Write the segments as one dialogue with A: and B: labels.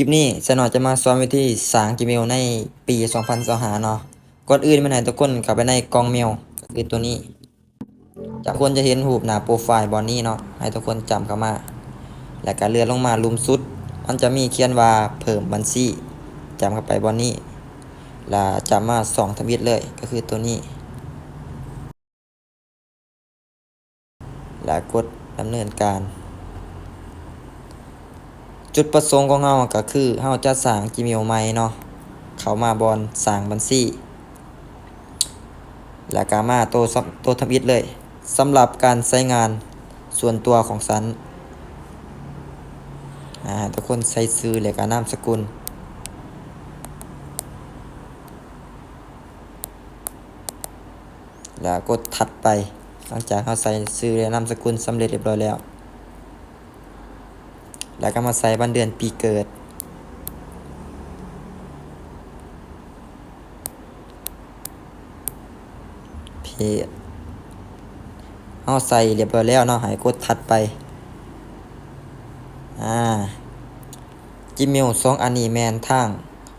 A: ลิปนี้สนอจะมาสอนวิธีสร้าง Gmail ในปี2025เนาะก่อนอื่นมันให้ทุกคนเข้าไปในกล่องเมลก็คือตัวนี้จากคนจะเห็นรูปหน้าโปรไฟล์บอนนี้เนาะให้ทุกคนจำเข้ามาแล้วก็เลื่อนลงมาลุมสุดมันจะมีเขียนว่าเพิ่มบัญชีจำเข้าไปบอนนี้แล้วจำมา2ทวิตเลยก็คือตัวนี้แล้วกดดำเนินการจุดประสงค์ของเราก็คือเราจะสร้าง Gmail ใหม่เนาะเข้ามาบอนสร้างบัญชีแล้วก็มาตัวทำอิฐเลยสำหรับการใช้งานส่วนตัวของฉันทุกคนใส่ชื่อและก็นามสกุลแล้วกดถัดไปหลังจากเราใส่ชื่อและนามสกุลสำเร็จเรียบร้อยแล้วแล้วก็มาใส่วันเดือนปีเกิดเพศเราใส่เรียบร้อยแล้วเนาะให้กดถัดไปGmail 2อันนี้แม่นทาง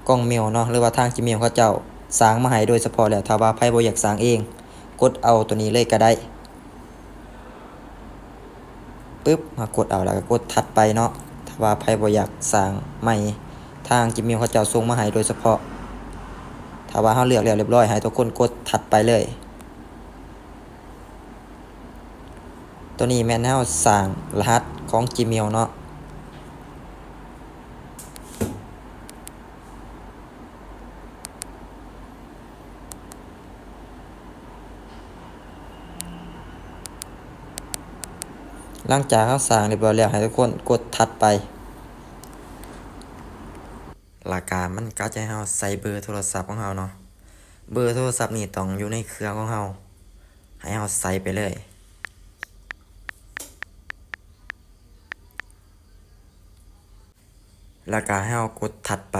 A: กล่องเมลเนาะหรือว่าทาง Gmail เขาเจ้าสร้างมาให้โดยเฉพาะแล้วถ้าว่าไผบ่อยากสร้างเองกดเอาตัวนี้เลยก็ได้ปึ๊บมากดเอาแล้วก็กดถัดไปเนาะถ้าว่าไผบ่อยากสร้างใหม่ทาง Gmail เขาเจ้าส่งมาให้โดยเฉพาะถ้าว่าเราเลือกแล้วเรียบร้อยให้ทุกคนกดถัดไปเลยตัวนี้แม่นเราสร้างรหัสของ Gmail เนาะหลังจากเราสร้างเรียบร้อยแล้วให้ทุกคนกดถัดไปหลักการมันก็จะให้เราใส่เบอร์โทรศัพท์ของเราเนาะเบอร์โทรศัพท์นี่ต้องอยู่ในเครื่องของเราให้เราใส่ไปเลยแล้วก็ให้เรากดถัดไป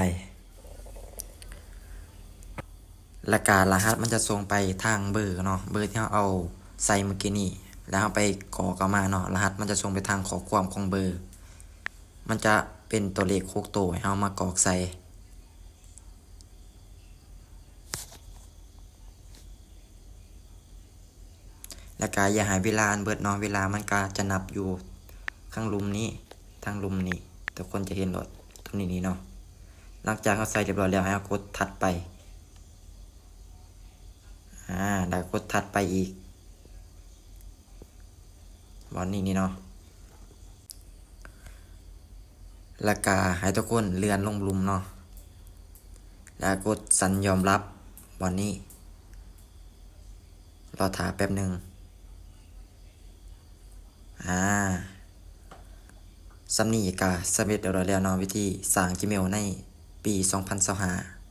A: แล้วก็รหัสมันจะส่งไปทางเบอร์เนาะเบอร์ที่เราเอาใส่เมื่อกี้นี้แล้วเราไปกรอกออกมาเนาะรหัสมันจะส่งไปทางข้อความของเบอร์มันจะเป็นตัวเลข6ตัวให้เรามากรอกใส่แล้วก็อย่าให้เวลาเบิดเนาะเวลามันก็จะนับอยู่ข้างลุมนี้ทางลุมนี้ทุกคนจะเห็นรถตรงนี้เนาะหลังจากเราใส่เรียบร้อยแล้วให้เรากดถัดไปแล้วกดถัดไปอีกวันนี้เนาะแล้วก็ให้ทุกคนเลื่อนลงลุมเนาะแล้วกดสัญยอมรับวันนี้รอถ่ายแป๊บหนึ่งสำนีกาสำเร็จเรียบร้อยแล้วเนาะวิธีสร้าง Gmail ในปี2025